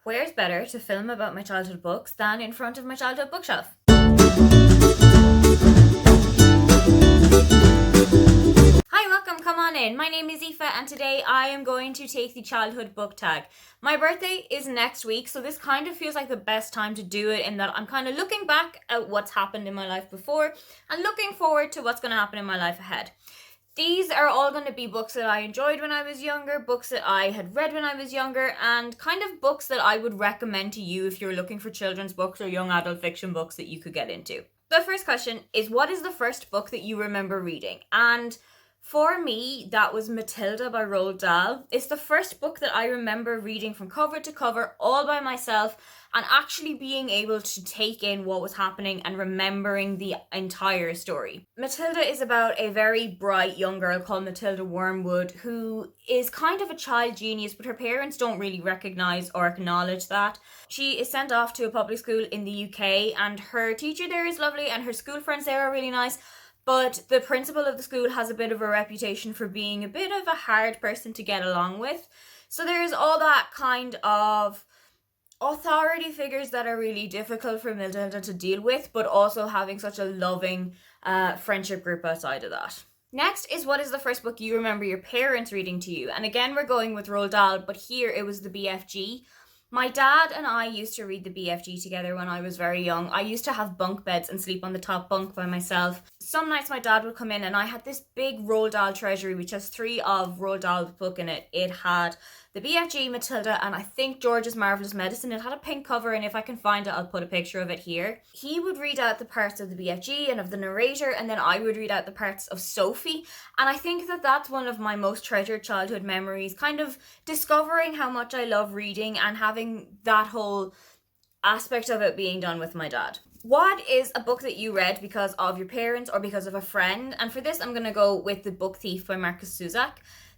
Where's better to film about my childhood books than in front of my childhood bookshelf? Hi, welcome, come on in. My name is Aoife and today I am going to take the childhood book tag. My birthday is next week, so this kind of feels like the best time to do it in that I'm kind of looking back at what's happened in my life before and looking forward to what's going to happen in my life ahead. These are all going to be books that I enjoyed when I was younger, books that I had read when I was younger, and kind of books that I would recommend to you if you're looking for children's books or young adult fiction books that you could get into. The first question is, what is the first book that you remember reading? And for me, that was Matilda by Roald Dahl. It's the first book that I remember reading from cover to cover all by myself and actually being able to take in what was happening and remembering the entire story. Matilda is about a very bright young girl called Matilda Wormwood who is kind of a child genius, but her parents don't really recognise or acknowledge that. She is sent off to a public school in the UK and her teacher there is lovely and her school friends there are really nice. But the principal of the school has a bit of a reputation for being a bit of a hard person to get along with. So there's all that kind of authority figures that are really difficult for Matilda to deal with, but also having such a loving friendship group outside of that. Next is, what is the first book you remember your parents reading to you? And again, we're going with Roald Dahl, but here it was the BFG. My dad and I used to read the BFG together when I was very young. I used to have bunk beds and sleep on the top bunk by myself. Some nights my dad would come in and I had this big Roald Dahl treasury which has 3 of Roald Dahl's book in it. It had the BFG, Matilda, and I think George's Marvellous Medicine. It had a pink cover, and if I can find it, I'll put a picture of it here. He would read out the parts of the BFG and of the narrator, and then I would read out the parts of Sophie. And I think that that's one of my most treasured childhood memories, kind of discovering how much I love reading and having that whole aspect of it being done with my dad. What is a book that you read because of your parents or because of a friend? And for this, I'm going to go with The Book Thief by Markus Zusak.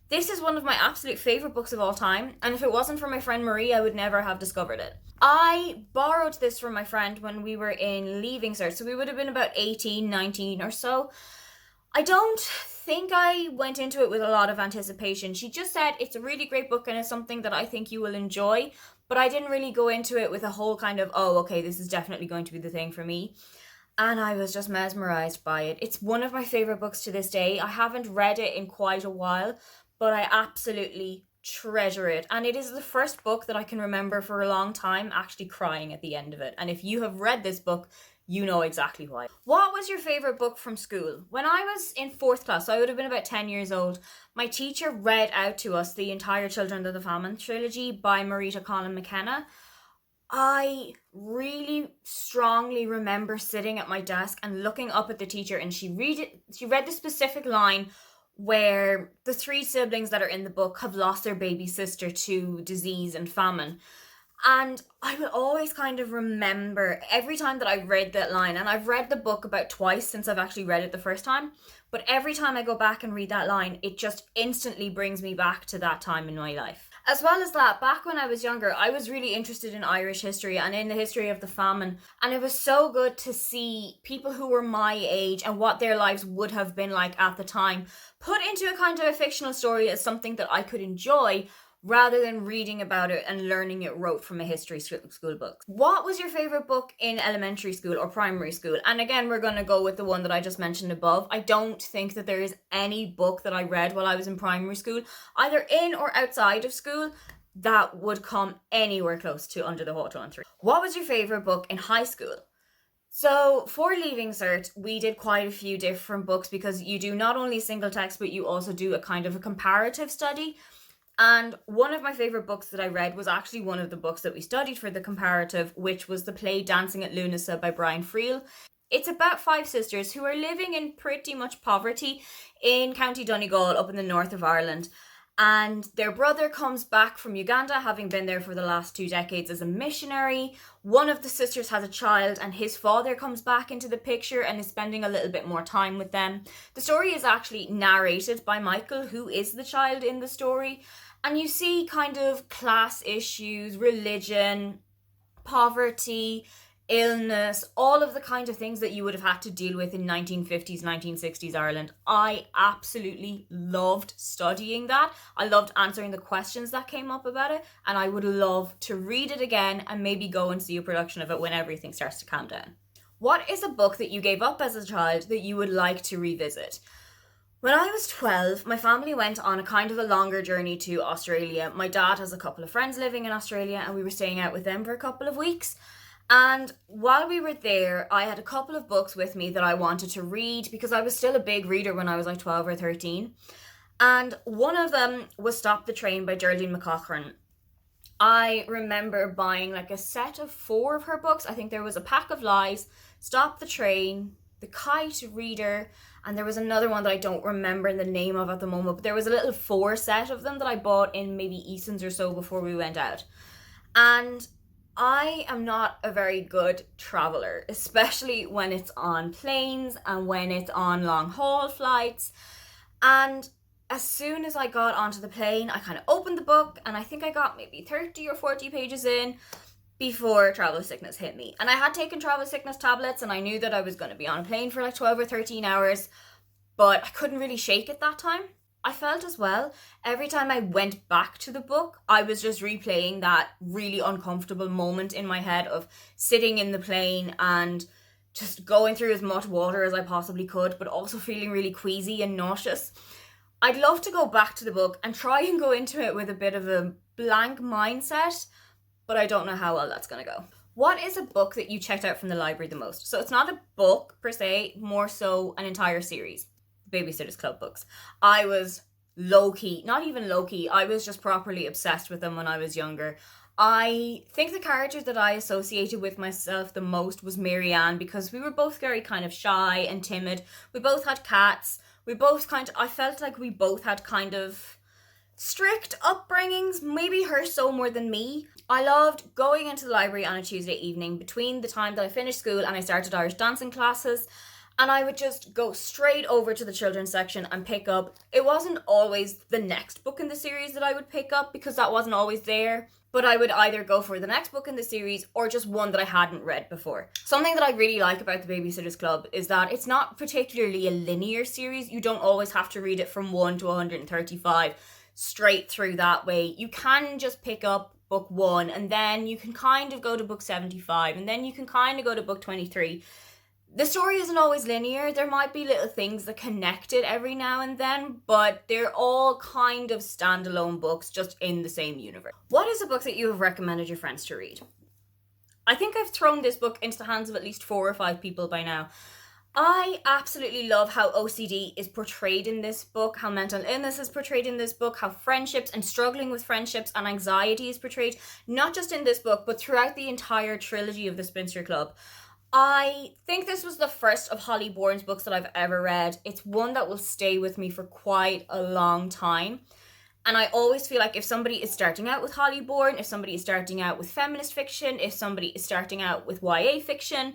This is one of my absolute favourite books of all time, and if it wasn't for my friend Marie, I would never have discovered it. I borrowed this from my friend when we were in Leaving Cert, so we would have been about 18, 19 or so. I don't think I went into it with a lot of anticipation. She just said it's a really great book and it's something that I think you will enjoy, but I didn't really go into it with a whole kind of, oh, okay, this is definitely going to be the thing for me. And I was just mesmerised by it. It's one of my favourite books to this day. I haven't read it in quite a while, but I absolutely treasure it. And it is the first book that I can remember for a long time actually crying at the end of it. And if you have read this book, you know exactly why. What was your favourite book from school? When I was in 4th class, so I would have been about 10 years old, my teacher read out to us the entire Children of the Famine trilogy by Marita Colin McKenna. I really strongly remember sitting at my desk and looking up at the teacher, and she read the specific line where the 3 siblings that are in the book have lost their baby sister to disease and famine. And I will always kind of remember every time that I read that line, and I've read the book about twice since I've actually read it the first time, but every time I go back and read that line, it just instantly brings me back to that time in my life. As well as that, back when I was younger, I was really interested in Irish history and in the history of the famine. And it was so good to see people who were my age and what their lives would have been like at the time put into a kind of a fictional story as something that I could enjoy rather than reading about it and learning it rote from a history school book. What was your favourite book in elementary school or primary school? And again, we're going to go with the one that I just mentioned above. I don't think that there is any book that I read while I was in primary school, either in or outside of school, that would come anywhere close to Under the Hawthorn Tree. What was your favourite book in high school? So for Leaving Cert, we did quite a few different books because you do not only single text, but you also do a kind of a comparative study. And one of my favourite books that I read was actually one of the books that we studied for the comparative, which was the play Dancing at Lunasa by Brian Friel. It's about 5 sisters who are living in pretty much poverty in County Donegal up in the north of Ireland. And their brother comes back from Uganda, having been there for the last 2 decades as a missionary. One of the sisters has a child and his father comes back into the picture and is spending a little bit more time with them. The story is actually narrated by Michael, who is the child in the story. And you see kind of class issues, religion, poverty, illness, all of the kind of things that you would have had to deal with in 1950s, 1960s Ireland. I absolutely loved studying that. I loved answering the questions that came up about it, and I would love to read it again and maybe go and see a production of it when everything starts to calm down. What is a book that you gave up as a child that you would like to revisit? When I was 12, my family went on a kind of a longer journey to Australia. My dad has a couple of friends living in Australia, and we were staying out with them for a couple of weeks. And while we were there, I had a couple of books with me that I wanted to read because I was still a big reader when I was like 12 or 13. And one of them was Stop the Train by Geraldine McCaughrean. I remember buying like a set of 4 of her books. I think there was A Pack of Lies, Stop the Train, The Kite Reader, and there was another one that I don't remember the name of at the moment, but there was a little 4 set of them that I bought in maybe Eason's or so before we went out. And I am not a very good traveler, especially when it's on planes and when it's on long haul flights. And as soon as I got onto the plane, I kind of opened the book, and I think I got maybe 30 or 40 pages in before travel sickness hit me. And I had taken travel sickness tablets, and I knew that I was going to be on a plane for like 12 or 13 hours, but I couldn't really shake it that time. I felt as well, every time I went back to the book, I was just replaying that really uncomfortable moment in my head of sitting in the plane and just going through as much water as I possibly could, but also feeling really queasy and nauseous. I'd love to go back to the book and try and go into it with a bit of a blank mindset, but I don't know how well that's going to go. What is a book that you checked out from the library the most? So it's not a book per se, more so an entire series. Babysitter's Club books. I was low-key, not even low-key, I was just properly obsessed with them when I was younger. I think the character that I associated with myself the most was Mary Ann, because we were both very kind of shy and timid. We both had cats. I felt like we both had kind of strict upbringings, maybe her so more than me. I loved going into the library on a Tuesday evening between the time that I finished school and I started Irish dancing classes, and I would just go straight over to the children's section and pick up. It wasn't always the next book in the series that I would pick up because that wasn't always there, but I would either go for the next book in the series or just one that I hadn't read before. Something that I really like about the Babysitter's Club is that it's not particularly a linear series. You don't always have to read it from 1 to 135 straight through that way. You can just pick up book 1 and then you can kind of go to book 75 and then you can kind of go to book 23. The story isn't always linear. There might be little things that connect it every now and then, but they're all kind of standalone books just in the same universe. What is a book that you have recommended your friends to read? I think I've thrown this book into the hands of at least 4 or 5 people by now. I absolutely love how OCD is portrayed in this book, how mental illness is portrayed in this book, how friendships and struggling with friendships and anxiety is portrayed, not just in this book, but throughout the entire trilogy of the Spinster Club. I think this was the first of Holly Bourne's books that I've ever read. It's one that will stay with me for quite a long time. And I always feel like if somebody is starting out with Holly Bourne, if somebody is starting out with feminist fiction, if somebody is starting out with YA fiction,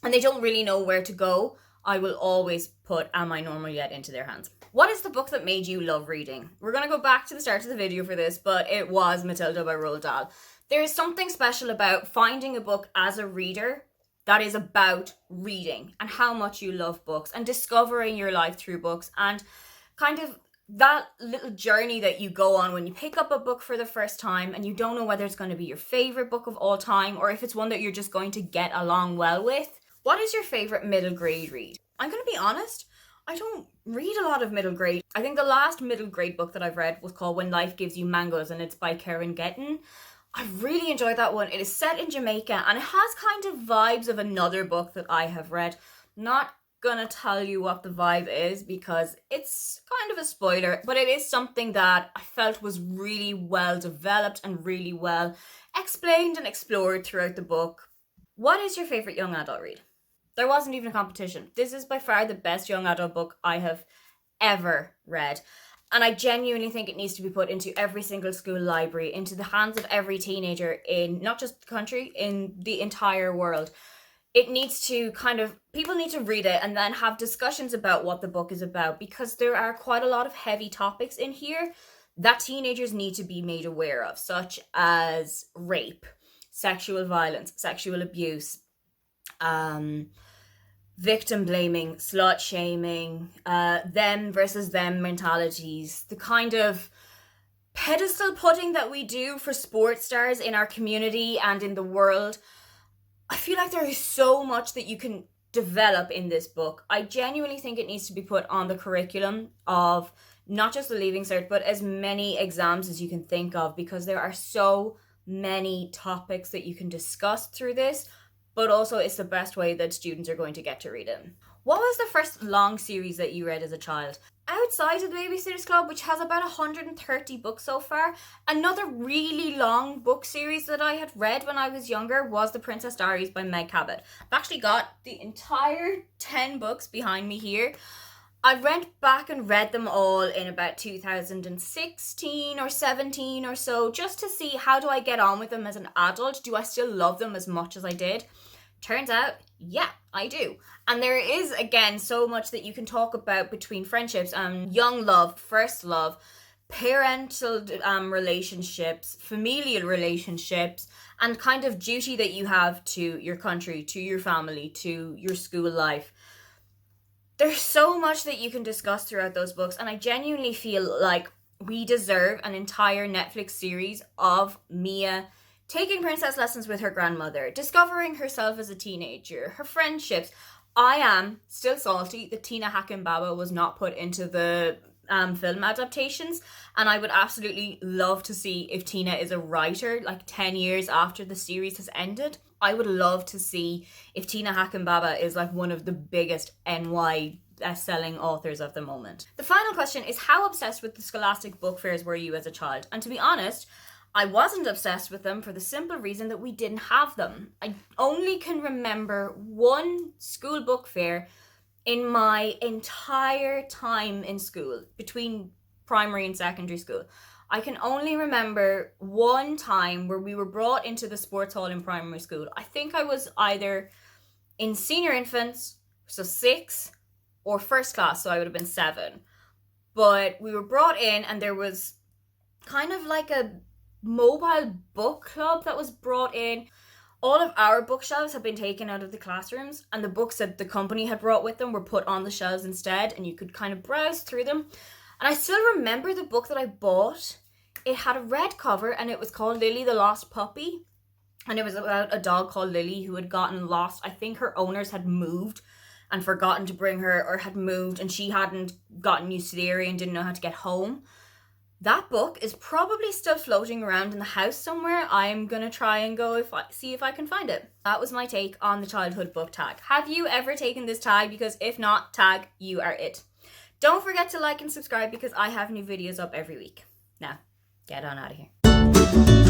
and they don't really know where to go, I will always put Am I Normal Yet into their hands. What is the book that made you love reading? We're going to go back to the start of the video for this, but it was Matilda by Roald Dahl. There is something special about finding a book as a reader that is about reading and how much you love books and discovering your life through books and kind of that little journey that you go on when you pick up a book for the first time and you don't know whether it's going to be your favorite book of all time or if it's one that you're just going to get along well with. What is your favorite middle grade read? I'm going to be honest, I don't read a lot of middle grade. I think the last middle grade book that I've read was called When Life Gives You Mangoes, and it's by Karen Gettin. I really enjoyed that one. It is set in Jamaica and it has kind of vibes of another book that I have read. Not gonna tell you what the vibe is because it's kind of a spoiler, but it is something that I felt was really well developed and really well explained and explored throughout the book. What is your favorite young adult read? There wasn't even a competition. This is by far the best young adult book I have ever read. And I genuinely think it needs to be put into every single school library, into the hands of every teenager in not just the country, in the entire world. It needs to people need to read it and then have discussions about what the book is about, because there are quite a lot of heavy topics in here that teenagers need to be made aware of, such as rape, sexual violence, sexual abuse, victim blaming, slut shaming, them versus them mentalities, the kind of pedestal putting that we do for sports stars in our community and in the world. I feel like there is so much that you can develop in this book. I genuinely think it needs to be put on the curriculum of not just the Leaving Cert, but as many exams as you can think of, because there are so many topics that you can discuss through this, but also it's the best way that students are going to get to read it. What was the first long series that you read as a child? Outside of the Babysitter's Club, which has about 130 books so far, another really long book series that I had read when I was younger was The Princess Diaries by Meg Cabot. I've actually got the entire 10 books behind me here. I went back and read them all in about 2016 or 17 or so, just to see how do I get on with them as an adult. Do I still love them as much as I did? Turns out, yeah, I do. And there is, again, so much that you can talk about between friendships, young love, first love, parental relationships, familial relationships, and kind of duty that you have to your country, to your family, to your school life. There's so much that you can discuss throughout those books, and I genuinely feel like we deserve an entire Netflix series of Mia taking princess lessons with her grandmother, discovering herself as a teenager, her friendships. I am still salty that Tina Hakim-Baba was not put into the film adaptations, and I would absolutely love to see if Tina is a writer like 10 years after the series has ended. I would love to see if Tina Hakim-Baba is like one of the biggest NY best-selling authors of the moment. The final question is, how obsessed with the Scholastic book fairs were you as a child? And to be honest, I wasn't obsessed with them for the simple reason that we didn't have them. I only can remember one school book fair in my entire time in school, between primary and secondary school. I can only remember one time where we were brought into the sports hall in primary school. I think I was either in senior infants, so 6, or first class, so I would have been 7. But we were brought in and there was kind of like a mobile book club that was brought in. All of our bookshelves had been taken out of the classrooms, and the books that the company had brought with them were put on the shelves instead, and you could kind of browse through them. And I still remember the book that I bought. It had a red cover and it was called Lily the Lost Puppy. And it was about a dog called Lily who had gotten lost. I think her owners had moved and forgotten to bring her, or had moved and she hadn't gotten used to the area and didn't know how to get home. That book is probably still floating around in the house somewhere. I'm going to try and go see if I can find it. That was my take on the childhood book tag. Have you ever taken this tag? Because if not, tag, you are it. Don't forget to like and subscribe because I have new videos up every week. Now, get on out of here.